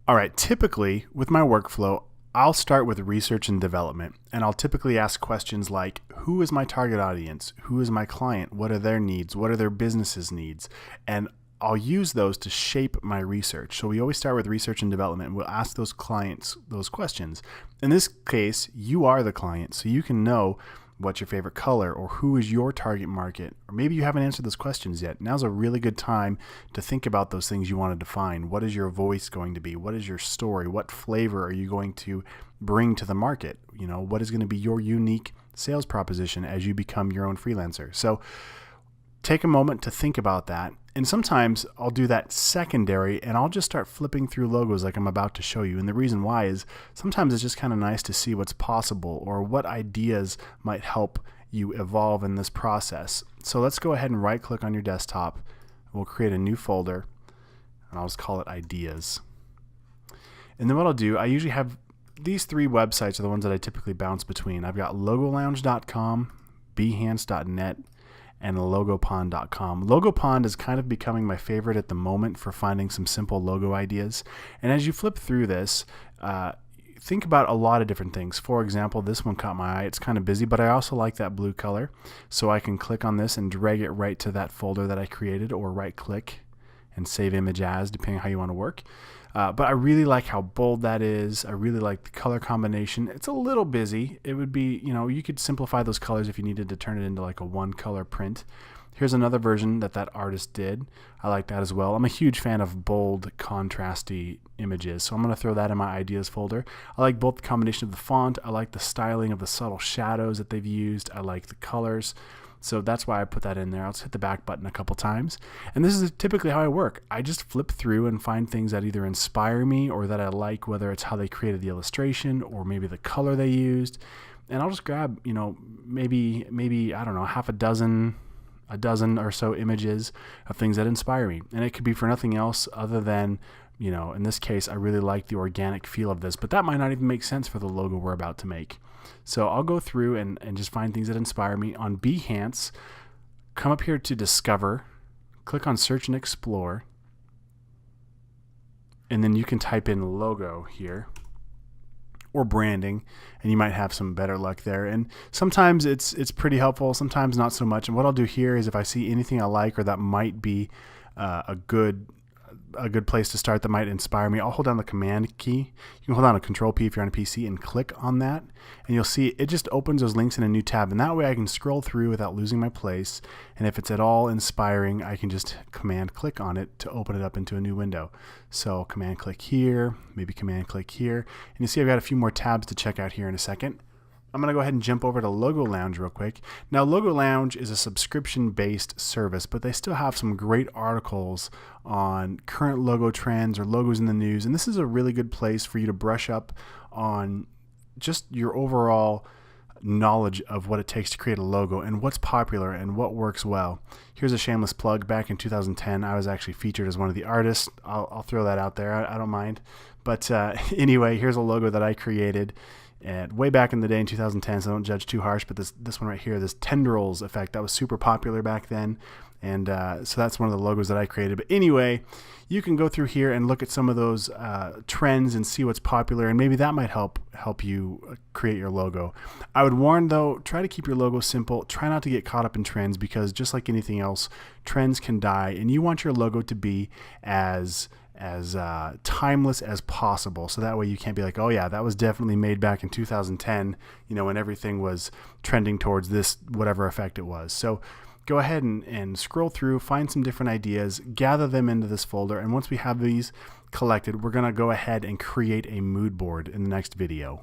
All right, typically with my workflow, I'll start with research and development, and I'll typically ask questions like, who is my target audience? Who is my client? What are their needs? What are their business's needs? And I'll use those to shape my research. So we always start with research and development, and we'll ask those clients those questions. In this case, you are the client, so you can know what's your favorite color, or who is your target market, or maybe you haven't answered those questions yet. Now's a really good time to think about those things you want to define. What is your voice going to be? What is your story? What flavor are you going to bring to the market? What is going to be your unique sales proposition as you become your own freelancer? So take a moment to think about that. And sometimes I'll do that secondary and I'll just start flipping through logos like I'm about to show you. And the reason why is sometimes it's just kind of nice to see what's possible or what ideas might help you evolve in this process. So let's go ahead and right click on your desktop. We'll create a new folder and I'll just call it ideas. And then what I'll do, I usually have these three websites are the ones that I typically bounce between. I've got logolounge.com, behance.net, and logopond.com. Logopond is kind of becoming my favorite at the moment for finding some simple logo ideas. And as you flip through this, think about a lot of different things. For example, this one caught my eye. It's kind of busy, but I also like that blue color. So I can click on this and drag it right to that folder that I created, or right click and save image as, depending on how you want to work. But I really like how bold that is. I really like the color combination. It's a little busy. It would be, you could simplify those colors if you needed to turn it into like a one color print. Here's another version that artist did. I like that as well. I'm a huge fan of bold, contrasty images, so I'm going to throw that in my ideas folder. I like both the combination of the font. I like the styling of the subtle shadows that they've used. I like the colors. So that's why I put that in there. I'll just hit the back button a couple times. And this is typically how I work. I just flip through and find things that either inspire me or that I like, whether it's how they created the illustration or maybe the color they used. And I'll just grab, maybe I don't know, a dozen or so images of things that inspire me. And it could be for nothing else other than, in this case, I really like the organic feel of this, but that might not even make sense for the logo we're about to make. So I'll go through and just find things that inspire me. On Behance, come up here to Discover, click on Search and Explore, and then you can type in logo here or branding, and you might have some better luck there. And sometimes it's pretty helpful, sometimes not so much. And what I'll do here is if I see anything I like or that might be a good place to start that might inspire me, I'll hold down the Command key. You can hold down a Control P if you're on a PC and click on that, and you'll see it just opens those links in a new tab, and that way I can scroll through without losing my place. And if it's at all inspiring, I can just Command click on it to open it up into a new window. So Command click here, maybe Command click here, and you see I've got a few more tabs to check out here in a second. I'm going to go ahead and jump over to Logo Lounge real quick. Now, Logo Lounge is a subscription-based service, but they still have some great articles on current logo trends or logos in the news. And this is a really good place for you to brush up on just your overall knowledge of what it takes to create a logo and what's popular and what works well. Here's a shameless plug. Back in 2010, I was actually featured as one of the artists. I'll throw that out there. I don't mind. But anyway, here's a logo that I created way back in the day in 2010, so don't judge too harsh, but this one right here, this tendrils effect, that was super popular back then, and so that's one of the logos that I created. But anyway, you can go through here and look at some of those trends and see what's popular, and maybe that might help you create your logo. I would warn though, try to keep your logo simple. Try not to get caught up in trends, because just like anything else, trends can die, and you want your logo to be as timeless as possible, so that way you can't be like, oh yeah, that was definitely made back in 2010, when everything was trending towards this whatever effect it was. So go ahead and scroll through, find some different ideas, gather them into this folder, and once we have these collected, we're going to go ahead and create a mood board in the next video.